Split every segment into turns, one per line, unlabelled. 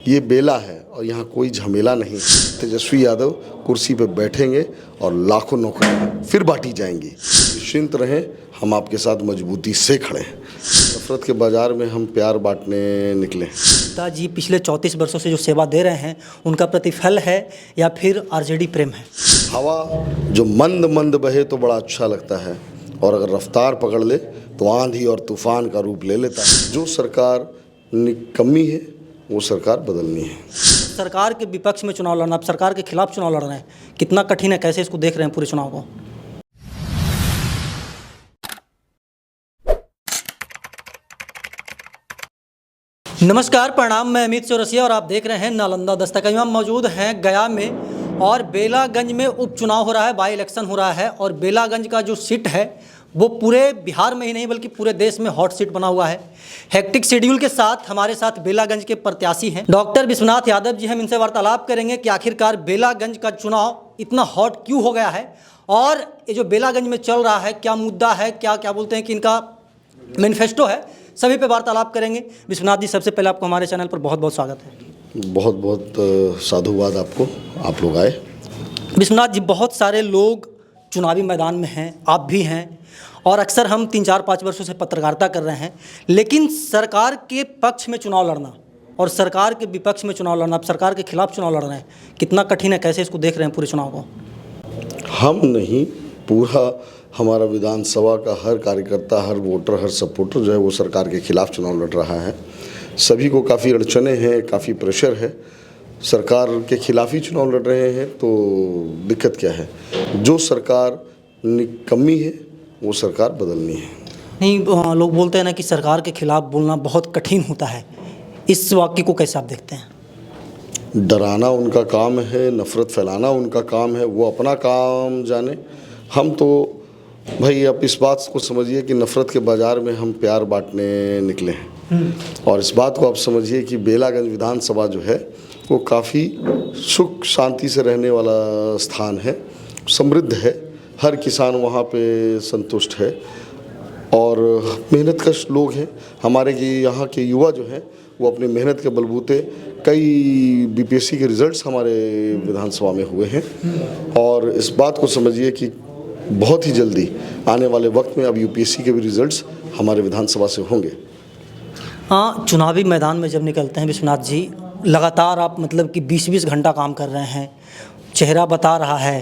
ये बेला है और यहाँ कोई झमेला नहीं। तेजस्वी यादव कुर्सी पे बैठेंगे और लाखों नौकरियाँ फिर बांटी जाएंगी। निश्चिंत रहें, हम आपके साथ मजबूती से खड़े हैं। नफरत के बाजार में हम प्यार बांटने निकले हैं।
पिताजी पिछले 34 वर्षों से जो सेवा दे रहे हैं उनका प्रतिफल है या फिर आरजेडी प्रेम है? हवा
जो मंद मंद बहे तो बड़ा अच्छा लगता है, और अगर रफ्तार पकड़ ले तो आंधी और तूफान का रूप ले लेता है। जो सरकार निकम्मी है वो सरकार बदलनी है।
सरकार के विपक्ष में चुनाव लड़ना, आप सरकार के खिलाफ चुनाव लड़ रहे हैं, कितना कठिन है, कैसे इसको देख रहे हैं पूरे चुनाव को? नमस्कार, प्रणाम। मैं अमित चौरसिया और आप देख रहे हैं नालंदा दस्तक। हम मौजूद हैं गया में और बेलागंज में उपचुनाव हो रहा है, बाई इलेक्शन हो रहा है। और बेलागंज का जो सीट है वो पूरे बिहार में ही नहीं बल्कि पूरे देश में हॉट सीट बना हुआ है। हेक्टिक शेड्यूल के साथ हमारे साथ बेलागंज के प्रत्याशी हैं डॉक्टर विश्वनाथ यादव जी। हम इनसे वार्तालाप करेंगे कि आखिरकार बेलागंज का चुनाव इतना हॉट क्यों हो गया है और ये जो बेलागंज में चल रहा है क्या मुद्दा है, क्या बोलते हैं कि इनका मैनिफेस्टो है, सभी पे वार्तालाप करेंगे। विश्वनाथ जी, सबसे पहले आपको हमारे चैनल पर बहुत बहुत स्वागत है।
बहुत बहुत साधुवाद आपको, आप लोग आए।
विश्वनाथ जी, बहुत सारे लोग चुनावी मैदान में हैं, आप भी हैं, और अक्सर हम 3-4-5 वर्षों से पत्रकारिता कर रहे हैं, लेकिन सरकार के पक्ष में चुनाव लड़ना और सरकार के विपक्ष में चुनाव लड़ना, आप सरकार के खिलाफ चुनाव लड़ रहे हैं, कितना कठिन है, कैसे इसको देख रहे हैं पूरे चुनाव को?
हम नहीं, पूरा हमारा विधानसभा का हर कार्यकर्ता, हर वोटर, हर सपोर्टर जो है वो सरकार के खिलाफ चुनाव लड़ रहा है। सभी को काफ़ी अड़चने हैं, काफ़ी प्रेशर है। सरकार के खिलाफ ही चुनाव लड़ रहे हैं तो दिक्कत क्या है? जो सरकार निकम्मी है वो सरकार बदलनी है।
नहीं, लोग बोलते हैं ना कि सरकार के खिलाफ बोलना बहुत कठिन होता है, इस वाक्य को कैसे आप देखते हैं?
डराना उनका काम है, नफ़रत फैलाना उनका काम है, वो अपना काम जाने। हम तो भाई अब इस बात को समझिए कि नफ़रत के बाज़ार में हम प्यार बांटने निकले हैं। और इस बात को आप समझिए कि बेलागंज विधानसभा जो है वो काफ़ी सुख शांति से रहने वाला स्थान है, समृद्ध है, हर किसान वहाँ पे संतुष्ट है और मेहनतकश लोग हैं। हमारे यहाँ के युवा जो हैं वो अपनी मेहनत के बलबूते कई बीपीएससी के रिज़ल्ट्स हमारे विधानसभा में हुए हैं। और इस बात को समझिए कि बहुत ही जल्दी आने वाले वक्त में अब यूपीएससी के भी रिज़ल्ट्स हमारे विधानसभा से होंगे।
हाँ, चुनावी मैदान में जब निकलते हैं विश्वनाथ जी, लगातार आप मतलब कि 20-20 घंटा काम कर रहे हैं, चेहरा बता रहा है,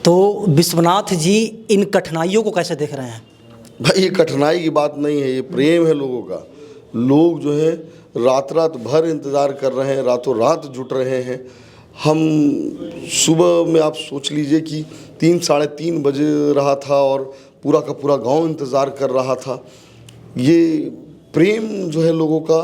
तो विश्वनाथ जी इन कठिनाइयों को कैसे देख रहे हैं?
भाई, ये कठिनाई की बात नहीं है, ये प्रेम है लोगों का। लोग जो है रात रात भर इंतज़ार कर रहे हैं, रातों रात जुट रहे हैं। हम सुबह में आप सोच लीजिए कि 3-3:30 बजे रहा था और पूरा का पूरा गांव इंतज़ार कर रहा था। ये प्रेम जो है लोगों का,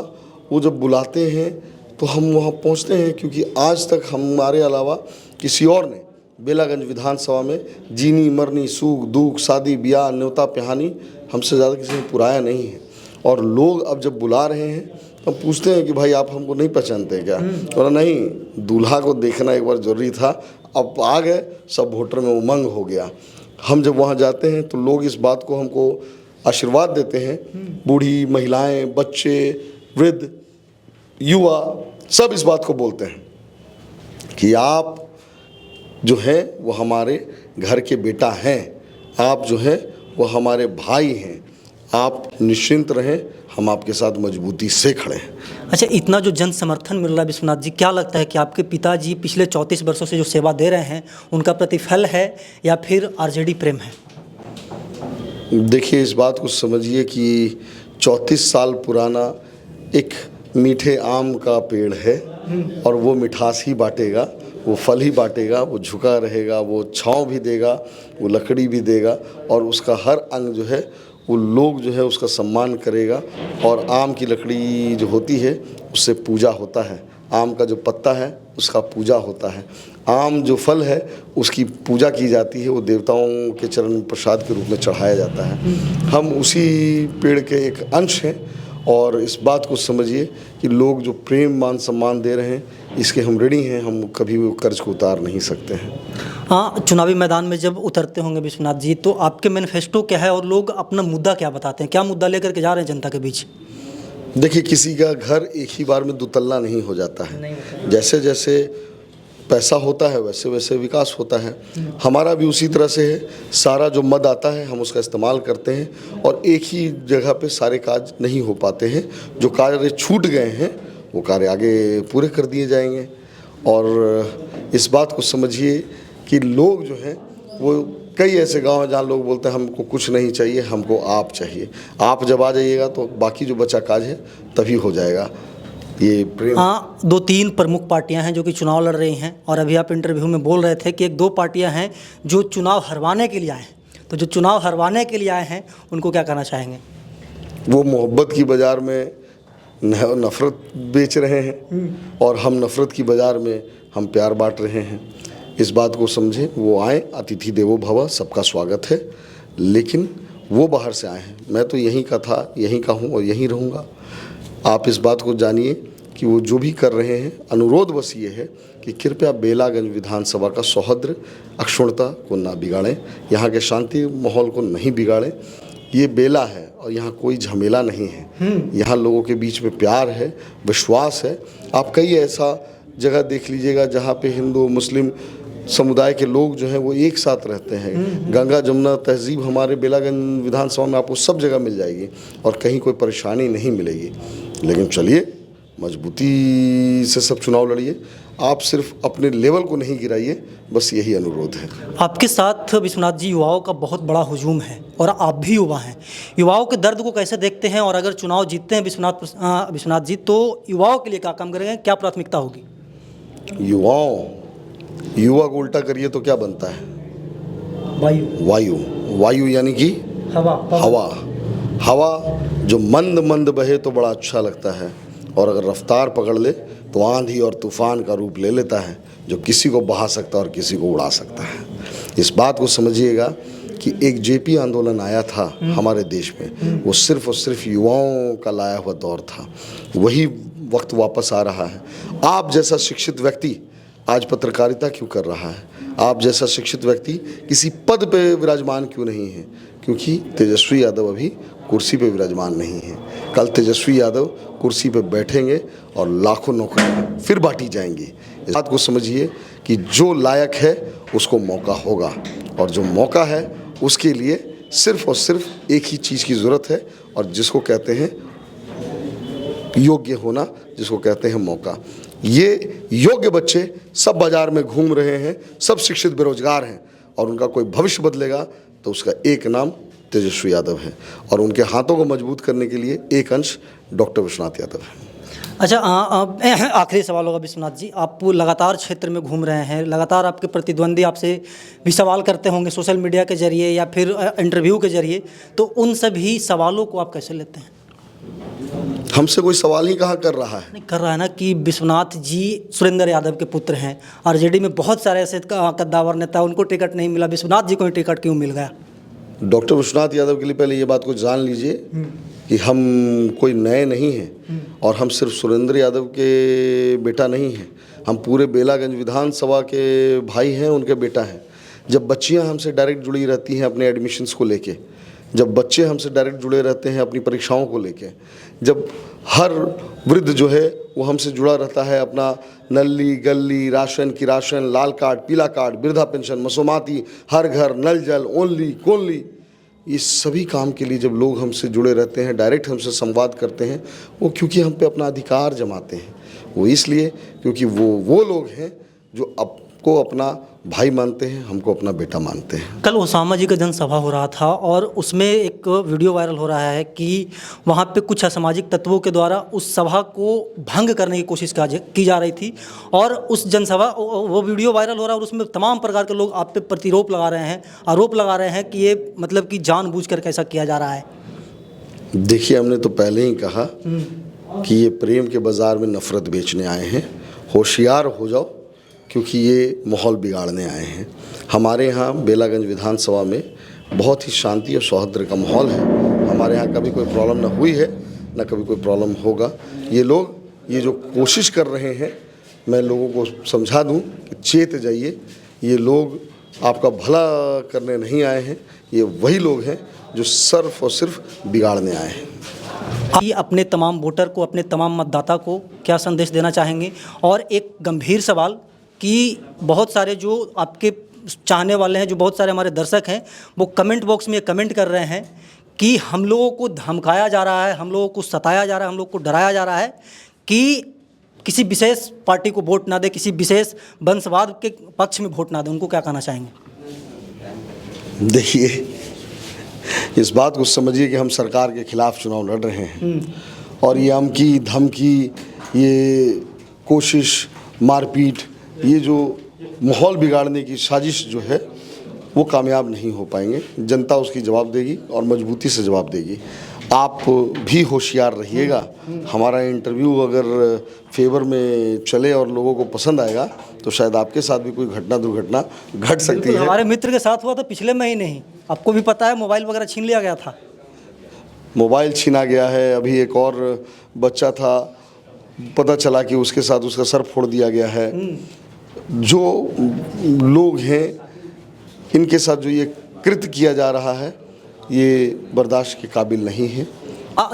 वो जब बुलाते हैं तो हम वहाँ पहुँचते हैं, क्योंकि आज तक हमारे अलावा किसी और ने बेलागंज विधानसभा में जीनी मरनी, सुख दुख, शादी ब्याह, न्योता पिहानी हमसे ज़्यादा किसी ने पुराया नहीं है। और लोग अब जब बुला रहे हैं तो पूछते हैं कि भाई आप हमको नहीं पहचानते क्या? और नहीं, दूल्हा को देखना एक बार ज़रूरी था, अब आ गए, सब वोटर में उमंग हो गया। हम जब वहाँ जाते हैं तो लोग इस बात को हमको आशीर्वाद देते हैं। बूढ़ी महिलाएँ, बच्चे, वृद्ध, युवा, सब इस बात को बोलते हैं कि आप जो हैं वो हमारे घर के बेटा हैं, आप जो हैं वो हमारे भाई हैं, आप निश्चिंत रहें, हम आपके साथ मजबूती से खड़े हैं।
अच्छा, इतना जो जन समर्थन मिल रहा है विश्वनाथ जी, क्या लगता है कि आपके पिताजी पिछले 34 वर्षों से जो सेवा दे रहे हैं उनका प्रतिफल है या फिर आरजेडी प्रेम है?
देखिए, इस बात को समझिए कि 34 साल पुराना एक मीठे आम का पेड़ है और वो मिठास ही बांटेगा, वो फल ही बांटेगा, वो झुका रहेगा, वो छाँव भी देगा, वो लकड़ी भी देगा, और उसका हर अंग जो है वो लोग जो है उसका सम्मान करेगा। और आम की लकड़ी जो होती है उससे पूजा होता है, आम का जो पत्ता है उसका पूजा होता है, आम जो फल है उसकी पूजा की जाती है, वो देवताओं के चरण में प्रसाद के रूप में चढ़ाया जाता है। हम उसी पेड़ के एक अंश हैं और इस बात को समझिए कि लोग जो प्रेम मान सम्मान दे रहे हैं इसके हम ऋणी हैं, हम कभी वो कर्ज को उतार नहीं सकते हैं।
हाँ, चुनावी मैदान में जब उतरते होंगे विश्वनाथ जी, तो आपके मैनिफेस्टो क्या है और लोग अपना मुद्दा क्या बताते हैं, क्या मुद्दा लेकर के जा रहे हैं जनता के बीच?
देखिए, किसी का घर एक ही बार में दुतल्ला नहीं हो जाता है। जैसे जैसे पैसा होता है वैसे वैसे विकास होता है। हमारा भी उसी तरह से है। सारा जो मद आता है हम उसका इस्तेमाल करते हैं और एक ही जगह पे सारे कार्य नहीं हो पाते हैं। जो कार्य छूट गए हैं वो कार्य आगे पूरे कर दिए जाएंगे। और इस बात को समझिए कि लोग जो हैं वो कई ऐसे गांव हैं जहाँ लोग बोलते हैं हमको कुछ नहीं चाहिए, हमको आप चाहिए। आप जब आ जाइएगा तो बाकी जो बचा काज है तभी हो जाएगा। ये प्रेम।
हाँ, 2-3 प्रमुख पार्टियां हैं जो कि चुनाव लड़ रही हैं, और अभी आप इंटरव्यू में बोल रहे थे कि 1-2 पार्टियां हैं जो चुनाव हरवाने के लिए आए हैं। तो जो चुनाव हरवाने के लिए आए हैं उनको क्या कहना चाहेंगे?
वो मोहब्बत की बाज़ार में नफ़रत बेच रहे हैं और हम नफ़रत की बाज़ार में हम प्यार बांट रहे हैं। इस बात को समझें। वो आए, अतिथि देवो भव, सबका स्वागत है। लेकिन वो बाहर से आए हैं। मैं तो यहीं का था, यहीं का हूँ और यहीं रहूँगा। आप इस बात को जानिए कि वो जो भी कर रहे हैं, अनुरोध बस ये है कि कृपया बेलागंज विधानसभा का सौहार्द अक्षुण्णता को ना बिगाड़ें, यहाँ के शांति माहौल को नहीं बिगाड़ें। ये बेला है और यहाँ कोई झमेला नहीं है। यहाँ लोगों के बीच में प्यार है, विश्वास है। आप कई ऐसा जगह देख लीजिएगा जहाँ पे हिंदू मुस्लिम समुदाय के लोग जो हैं वो एक साथ रहते हैं। गंगा जमुना तहजीब हमारे बेलागंज विधानसभा में आपको सब जगह मिल जाएगी और कहीं कोई परेशानी नहीं मिलेगी। लेकिन चलिए, मजबूती से सब चुनाव लड़िए। आप सिर्फ अपने लेवल को नहीं गिराइए, बस यही अनुरोध है।
आपके साथ विश्वनाथ जी युवाओं का बहुत बड़ा हुजूम है और आप भी युवा हैं। युवाओं के दर्द को कैसे देखते हैं, और अगर चुनाव जीतते हैं विश्वनाथ जी तो युवाओं के लिए क्या काम करेंगे, क्या प्राथमिकता होगी?
युवा को उल्टा करिए तो क्या बनता है? वायु यानी कि हवा जो मंद मंद बहे तो बड़ा अच्छा लगता है, और अगर रफ्तार पकड़ ले तो आंधी और तूफान का रूप ले लेता है, जो किसी को बहा सकता है और किसी को उड़ा सकता है। इस बात को समझिएगा कि एक जेपी आंदोलन आया था हमारे देश में, वो सिर्फ और सिर्फ युवाओं का लाया हुआ दौर था। वही वक्त वापस आ रहा है। आप जैसा शिक्षित व्यक्ति आज पत्रकारिता क्यों कर रहा है? आप जैसा शिक्षित व्यक्ति किसी पद पे विराजमान क्यों नहीं है? क्योंकि तेजस्वी यादव अभी कुर्सी पे विराजमान नहीं है। कल तेजस्वी यादव कुर्सी पे बैठेंगे और लाखों नौकरियां फिर बांटी जाएंगी। इस बात को समझिए कि जो लायक है उसको मौका होगा, और जो मौका है उसके लिए सिर्फ और सिर्फ एक ही चीज़ की ज़रूरत है, और जिसको कहते हैं योग्य होना, जिसको कहते हैं मौका। ये योग्य बच्चे सब बाज़ार में घूम रहे हैं, सब शिक्षित बेरोजगार हैं, और उनका कोई भविष्य बदलेगा तो उसका एक नाम तेजस्वी यादव है, और उनके हाथों को मजबूत करने के लिए एक अंश डॉक्टर विश्वनाथ यादव है।
अच्छा, आखिरी सवाल होगा विश्वनाथ जी। आप लगातार क्षेत्र में घूम रहे हैं, लगातार आपके प्रतिद्वंदी आपसे भी सवाल करते होंगे सोशल मीडिया के जरिए या फिर इंटरव्यू के जरिए, तो उन सभी सवालों को आप कैसे लेते हैं?
हमसे कोई सवाल ही कहाँ कर रहा है?
नहीं कर रहा है ना कि विश्वनाथ जी सुरेंद्र यादव के पुत्र हैं, आरजेडी में बहुत सारे ऐसे कद्दावर नेता, उनको टिकट नहीं मिला, विश्वनाथ जी को टिकट क्यों मिल गया?
डॉक्टर विश्वनाथ यादव के लिए पहले ये बात को जान लीजिए कि हम कोई नए नहीं हैं, और हम सिर्फ सुरेंद्र यादव के बेटा नहीं हैं। हम पूरे बेलागंज विधानसभा के भाई हैं, उनके बेटा हैं। जब बच्चियां हमसे डायरेक्ट जुड़ी रहती हैं अपने एडमिशन्स को लेके, जब बच्चे हमसे डायरेक्ट जुड़े रहते हैं अपनी परीक्षाओं को लेके, जब हर वृद्ध जो है वो हमसे जुड़ा रहता है अपना नली गली राशन की राशन, लाल कार्ड, पीला कार्ड, वृद्धा पेंशन, मसोमाती, हर घर नल जल, ओनली कोनली, ये सभी काम के लिए जब लोग हमसे जुड़े रहते हैं, डायरेक्ट हमसे संवाद करते हैं, वो क्योंकि हम पे अपना अधिकार जमाते हैं। वो इसलिए क्योंकि वो लोग हैं जो आपको अपना भाई मानते हैं, हमको अपना बेटा मानते हैं।
कल ओसामा जी का जनसभा हो रहा था और उसमें एक वीडियो वायरल हो रहा है कि वहाँ पे कुछ असामाजिक तत्वों के द्वारा उस सभा को भंग करने की कोशिश की जा रही थी, और उस जनसभा वो वीडियो वायरल हो रहा है और उसमें तमाम प्रकार के लोग आप पे प्रतिरोप लगा रहे हैं, आरोप लगा रहे हैं कि ये मतलब कि जानबूझकर कैसा किया जा रहा है।
देखिए, हमने तो पहले ही कहा कि ये प्रेम के बाज़ार में नफ़रत बेचने आए हैं। होशियार हो जाओ, क्योंकि ये माहौल बिगाड़ने आए हैं। हमारे यहाँ बेलागंज विधानसभा में बहुत ही शांति और सौहार्द का माहौल है। हमारे यहाँ कभी कोई प्रॉब्लम ना हुई है, ना कभी कोई प्रॉब्लम होगा। ये लोग ये जो कोशिश कर रहे हैं, मैं लोगों को समझा दूं कि चेत जाइए, ये लोग आपका भला करने नहीं आए हैं। ये वही लोग हैं जो सिर्फ और सिर्फ बिगाड़ने आए हैं।
आप अपने तमाम वोटर को, अपने तमाम मतदाता को क्या संदेश देना चाहेंगे? और एक गंभीर सवाल कि बहुत सारे जो आपके चाहने वाले हैं, जो बहुत सारे हमारे दर्शक हैं, वो कमेंट बॉक्स में ये कमेंट कर रहे हैं कि हम लोगों को धमकाया जा रहा है, हम लोगों को सताया जा रहा है, हम लोगों को डराया जा रहा है कि किसी विशेष पार्टी को वोट ना दे, किसी विशेष वंशवाद के पक्ष में वोट ना दे। उनको क्या कहना चाहेंगे?
देखिए, इस बात को समझिए कि हम सरकार के खिलाफ चुनाव लड़ रहे हैं और ये अमकी धमकी, ये कोशिश, मारपीट, ये जो माहौल बिगाड़ने की साजिश जो है वो कामयाब नहीं हो पाएंगे। जनता उसकी जवाब देगी और मजबूती से जवाब देगी। आप भी होशियार रहिएगा। हमारा इंटरव्यू अगर फेवर में चले और लोगों को पसंद आएगा तो शायद आपके साथ भी कोई दुर्घटना घट सकती है।
हमारे मित्र के साथ हुआ था पिछले महीने ही, आपको भी पता है, मोबाइल वगैरह छीन लिया गया था।
मोबाइल छीना गया है। अभी एक और बच्चा था, पता चला कि उसके साथ उसका सर फोड़ दिया गया है। जो लोग हैं इनके साथ जो ये कृत्य किया जा रहा है ये बर्दाश्त के काबिल नहीं है।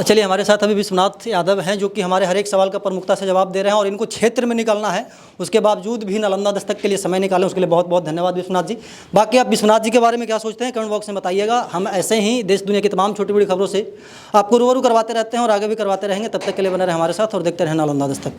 चलिए, हमारे साथ अभी विश्वनाथ यादव हैं जो कि हमारे हर एक सवाल का प्रमुखता से जवाब दे रहे हैं और इनको क्षेत्र में निकलना है, उसके बावजूद भी नालंदा दस्तक के लिए समय निकालें, उसके लिए बहुत बहुत धन्यवाद विश्वनाथ जी। बाकी आप विश्वनाथ जी के बारे में क्या सोचते हैं कमेंट बॉक्स में बताइएगा। हम ऐसे ही देश दुनिया की तमाम छोटी बड़ी खबरों से आपको रूबरू करवाते रहते हैं और आगे भी करवाते रहेंगे। तब तक के लिए बने रहे हमारे साथ और देखते रहें नालंदा दस्तक।